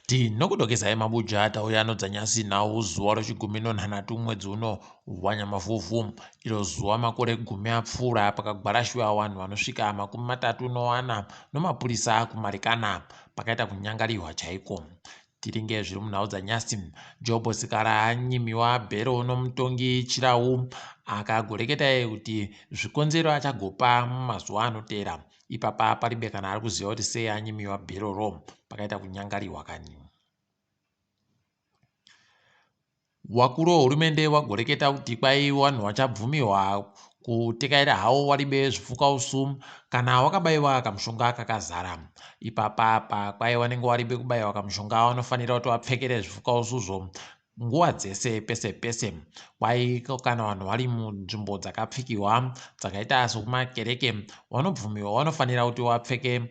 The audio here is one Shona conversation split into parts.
Tinokudokezai mabuja tauya dzanyasi nawo zuwa rechigumi nonhanhatu mwedzi uno waNyamavhuvhu, iro zuwa makore gumi apfuura pakagwarashwa vanhu vanosvika 34 nomapurisa kumarekana pakaita kunyangariwa chaiko. Tiringe zviri munhau dzanyasi, Job Sikhala anyimiwa bhero nomutongi Chirau akagoreketa kuti zvikonzero achagopa mumazuva anoteera. Ipapa paribe kana ari kuziva kuti sei anyimiwa bheroro pakaita kunyangariwa kani. Wakuru wehurumende wagoreketa kuti kwai vanhu vachabvumirwa kutekaira havo waribe Zvifukausu kana wakabaiwa kamushonga kakazara. Ipapa kwai vanenge waribe kubaiwa kamushonga vanofanira kuti vapfekere Zvifukausu nguva dzese pese pese. Kwai kana vanhu vari munzvimbo dzakapfikiwa dzakaita sekumakereke vanobvumirwa vanofanira kuti vapfeke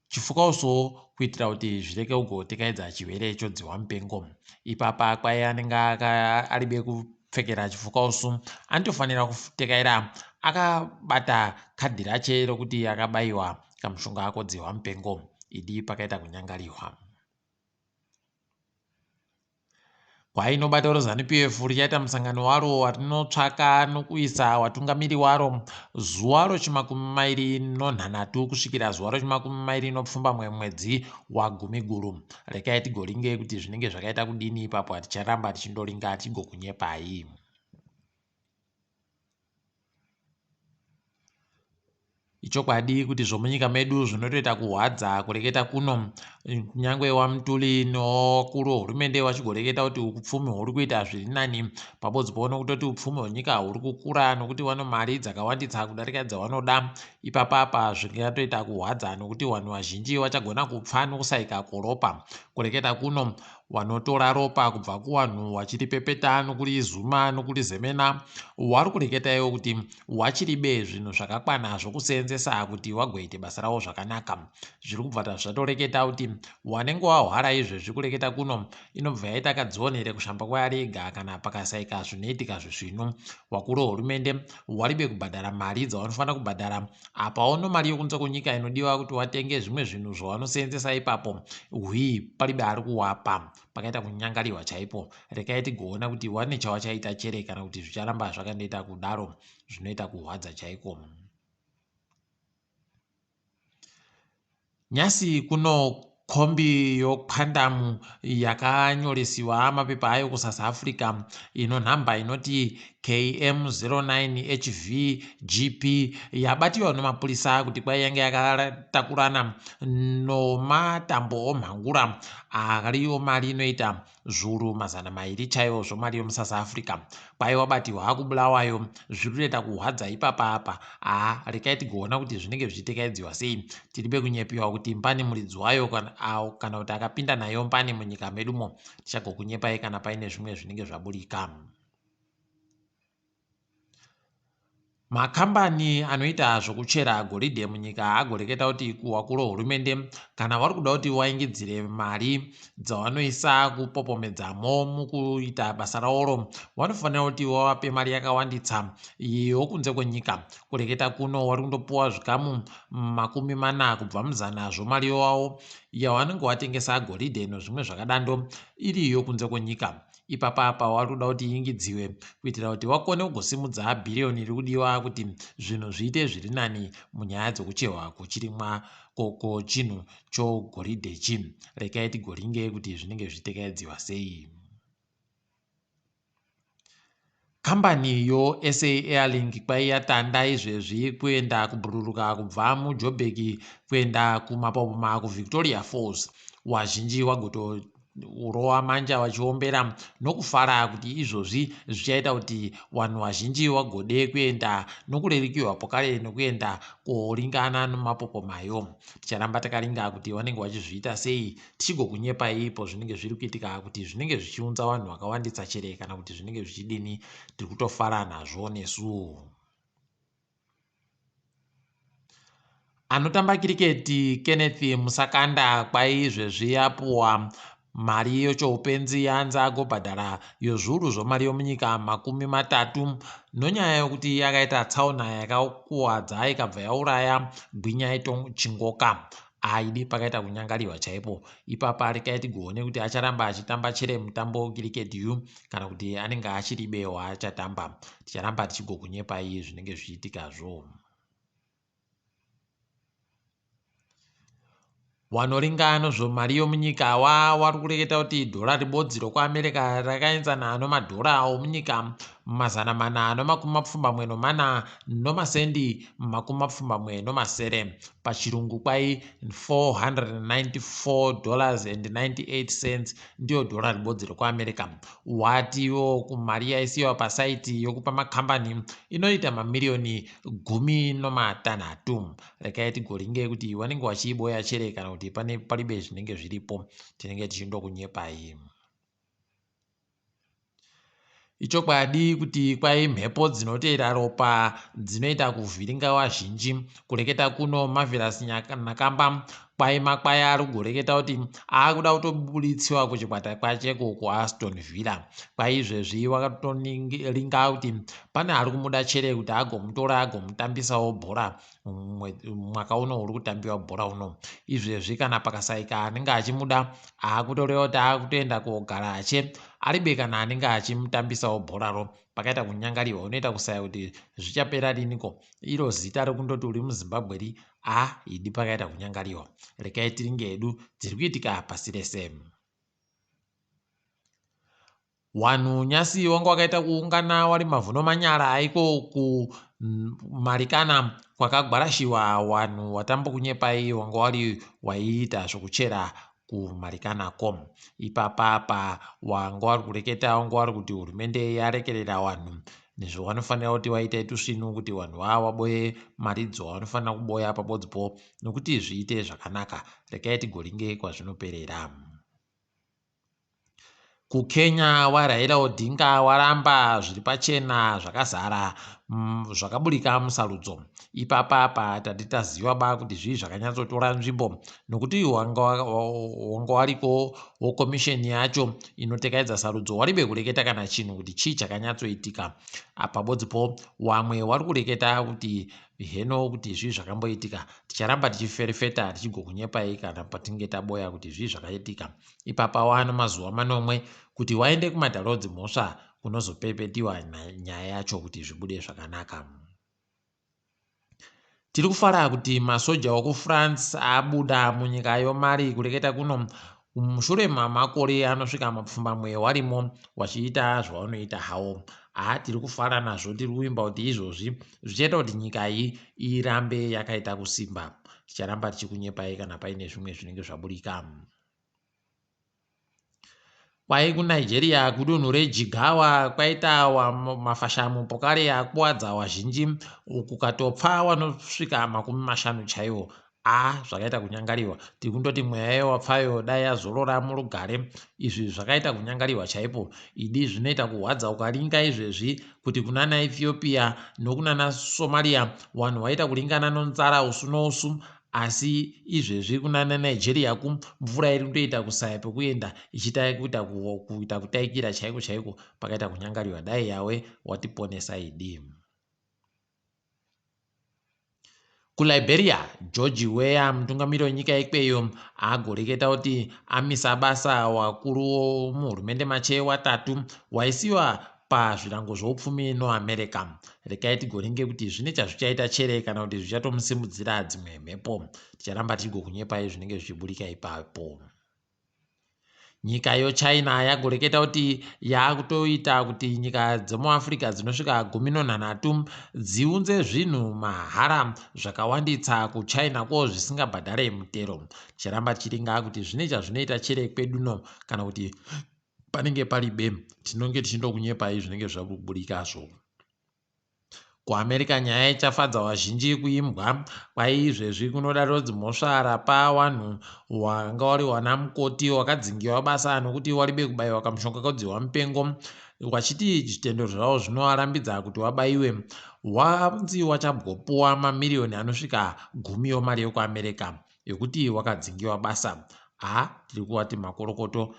chifukausu kuitira kuti zvireke kugotekaidza chirwere chodziwa mupengo. Ipapa kwai anenge aribe kupfekera chifukausu anotofanira kutekaira akabata kadhi rache rokuti akabaiwa kamushonga akodziwa mupengo. Idi pakaita kunyangariwa. Kwainobata rozanu-PF richaita musangano waro warinotsvaka nokuisa watungamiri waro zuwa rochi-26 kusvikira zuwa rochi-27 mwedzi wagumi guru. Rekai tigoringe kuti zvinenge zvakaita kudini ipapo, haticharamba tichindoringa tigokunyepai. Ichokwadi kuti zvomunyika medu zvinotoita kuhwadza kureketa kuno, nyangwe wamutuli nowakuru wehurumende vachigoreketa kuti upfumi huri kuita zviri nani. Pabodzi pauno kutoti upfumi hwenyika huri kukura nokuti vano mari dzakawandisa kudarika dzavanoda. Ipapapa zvingatoita kuhwadza nokuti vanhu vazhinji vachagona kupfa nokusaika kweropa. Kureketa kuno vanotora ropa kubva kuvanhu vachiripepeta nokurizuma nokurizemena vari kureketa ivo kuti vachiribe zvinhu zvakakwana zvokuseenzesa kuti vagoite basa ravo zvakanaka. Zviri kubva zvatoreketa kuti vanenge vahwara izvezvi kureketa kuno inobva yaita kadzionere kushamba kwaari ega kana pakasaika zvinoitika zvezvino. Vakuru vehurumende varibe kubhadhara mari dzavanofanira kubhadhara apaono mari yokunze kunyika inodiwa kuti vatenge zvimwe zvinhu zvavanoseenzesa ipapo paribe ari kuwapa. Pakaita kunyangariwa chaipo. Rekai tigoona kuti wane chavachaita chere kana kuti zvicharamba zvakandoita kudaro, zvinoita kuhwadza chaiko. Nyasi kuno kombi yokwandamu yakanyoresiwa mapepa ayo kuSouth Africa ino nhamba inoti KM09HVGP yabatiwa nomapurisa kuti kwai yange yakatakurana nomatambo omhangura ariyo mari inoita zviuru 200 chaivo mari yomuSouth Africa. Kwai wabatiwa kubulawayo zviri kuita kuhwadza ipapapa. Rekai tigoona kuti zvinenge zvichitekaidziwa sei. Tiribe kunyepiwa kuti mbani muridzi wayo kana kuti akapinda nayo mbani munyika medumo. Tichagokunyepai kana paine zvimwe zvinenge zvaburika. Makambani anoita zvokuchera goridhe munyika agoreketa kuti kuwakuru wehurumende kana vari kuda kuti vaingidzire mari dzavanoisa kupopomedzamo mukuita basa ravo vanofanira kuti vavape mari yakawanditsa yokunze kwenyika. Kureketa kuno vari kundopuwa zvikamu 40 kubva muzana zvomari wavo yavanenge vatengesa goridhe nezvimwe zvakadando iri yokunze kwenyika. Ipapapa vari kuda kuti iingidziwe kuitira kuti vakone kugosimudza bhiriyoni riri kudiwa kuti zvinhu zviite zviri nani munyaya dzokucherwa kuchirimwa chinhu chogoridhe chi. Rekai tigoringe kuti zvinenge zvichitekaidziwa sei. Kambani yo-SA Airlink kwai yatanda izvezvi kuenda kubhururuka kubva muJoburg kuenda kumapopoma kuVictoria Falls. Wazhinji wagotorova manja vachiombera nokufara kuti izvozvi zvichaita kuti vanhu vazhinji vagode kuenda nokurerukirwa pokare nokuenda koringana nemapopomayo. Ticharamba takaringa kuti vanenge vachizviita sei, tichigokunyepai ipo zvinenge zviri kuitika kuti zvinenge zvichiunza vanhu vakawanditsa chere kana kuti zvinenge zvichidini. Tiri kutofara nazvo nesu. Anotamba kiriketi Kenneth Musakanda kwai izvezvi yapuwa mari yochoupenzi yaanza agobhadhara yozviuru zvomari yomunyika 30 nonyaya yokuti yakaita tsaona yakakuwadza ikabva yauraya gwinya chingoka. aidi pakaita kunyangariwa chaipo. Ipapa rekai tigoone kuti acharamba achitamba chere mutambo kiriketiyu kana kuti anenge achiribe waachatamba. Ticharamba tichigokunyepai zvinenge zvichiitikazvo. Wanoringano zvomari yomunyika wari kureketa kuti dhora ribodzi rokuAmerica rakaenzana nomadhora omunyika 424 nomasendi 27 pachirungu kwai $494.98 ndiyo dhora ribodzi rokuAmerica. Watiwo kumari yaisiwa pasaiti yokupa makambani inoita mamiliyoni 16. Rekai tigoringe kuti wanenge wachiiboya chere kana kuti palibe zvinenge zviripo. Tinenge tichindokunyepai. Ichokwadi kuti kwai mhepo dzinoteera ropa dzinoita kuvhiringa wazhinji. Kureketa kuno Marvelous Nakamba kwai makwai ari kugoreketa kuti akuda kutobuditsiwa kuchikwata kwacheko kuAston Villa. Kwai izvezvi wakatoringa kuti pane ari kumuda chere kuti agomutora agomutambisawo bhora mwaka uno uri kutambiwa bhora uno. Izvezvi kana pakasaika anenge achimuda akutoreva kuti akutoenda kogara ache aribe kana anenge achimutambisawo bhoraro. Pakaita kunyangariwa unoita kusaya kuti zvichapera riniko. Iro zita rekundoti uri muZimbabwe idi pakaita kunyangariwa. Rekai tiringe hedu dziri kuitika pasi rese. Wanhu nyasi wanga wakaita kuungana wari mavhuno manyara aiko kumarikana kwakagwarashiwa wanhu watambokunyepai wanga wari waiita zvokuchera kumarikanako. Ipapa wanga wari kureketa wanga wari kuti hurumende yarekerera wanhu nezvo wanofanira kuti waita tusvinu kuti wanhu waboye maridzo wanofanira kuboya pabodzipo nokuti zviite zvakanaka. Rekai tigoringe kwazvinoperera. KuKenya waRaila Odinga waramba zviri pachena zvakazara zvakaburika musarudzo. Ipapa tati taziva kuti zvii zvakanyatsotora nzvimbo nokuti wanga wariko wokomisheni yacho inotekaidza sarudzo waribe kureketa kana chinhu kuti chii chakanyatsoitika. Pabodzipo wamwe wari kureketa kuti heno kuti zvii zvakamboitika. Ticharamba tichiferefeta tichigokunyepai kana patinge taboya kuti zvii zvakaitika. Ipapa wano mazuva manomwe kuti waende kumadharodzi mhosva kunozopepetiwa nyaya yacho kuti zvibude zvakanaka. Tiri kufara kuti masoja okuFrance abuda munyika yoMali kureketa kuno mushure mamakore anosvika 20 warimo wachiita zvavanoita hawo. Tiri kufara nazvo, tiri kuimba kuti izvozvi zvichaita kuti nyika iyi irambe yakaita kusimba. Ticharamba tichikunyepai kana paine zvimwe zvinenge zvaburika. Kwai kuNigeria kudunhu reJigawa kwaita mafashamu pokare akuwadza wazhinji kukatopfa wanosvika 50 chaiwo. Zvakaita kunyangariwa. Tiri kundoti mweya wapfayo dai yazorora murugare. Izvi zvakaita kunyangariwa chaipo. Idi zvinoita kuhwadza ukaringa izvezvi kuti kunana Ethiopia nokunana Somalia wanhu waita kuringana nonzara usu nousu. Asi izvezvi kunana Nigeria mvura iri kutoita kusaya pekuenda ichita kuita kutaikira chaiko chaiko. Pakaita kunyangariwa. Dai yawe watiponesa idi. KuLiberia George Weah mutungamiri wenyika ikweyo agoreketa kuti amisa basa wakuru muhurumende mache watatu waisiwa pazvirango zvoupfumi noAmerica. Rekai tigoringe kuti zvine chazvichaita chere kana kuti zvichatomusimudzira dzimwe mhepo. Ticharamba tigokunyepai zvinenge zvichiburika ipapo. Nyika yoChina yagoreketa kuti yakutoita kuti nyika dzemuAfrica dzinosvika 13 dziunze zvinhu mahara zvakawanditsa kuChina ko zvisingabhadhare mutero. Ticharamba tichiringa kuti zvine chazvinoita chere kweduno kana kuti panenge paribe. Tinonge tichindokunyepai zvinenge zvakuburikazvo. KuAmerica nyaya ichafadza wazhinji kuimbwa. Kwai izvezvi kunoda rodzi mhosva rapa wanhu wanga wari wanamukoti wakadzingiwa basa nokuti waribe kubayiwa kamushonga kakudziwa mupengo. Wachiti zvitendero zvavo zvinowarambidza kuti wabaiwe. Wanzi wachabgopuwa mamiliyoni anosvika 10 yomari yokuAmerica yokuti wakadzingiwa basa. Tiri kuwati makorokoto.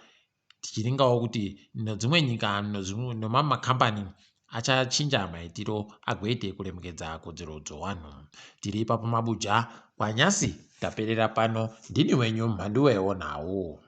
Tichiringawo kuti nedzimwe nyika nemamwe makambani achachinja maitiro agoite kuremekedza kodzero dzevanhu. Tiri ipa paMabuja kwaNyasi, taperera pano. Ndini wenyu MHANDUWE WeNhau.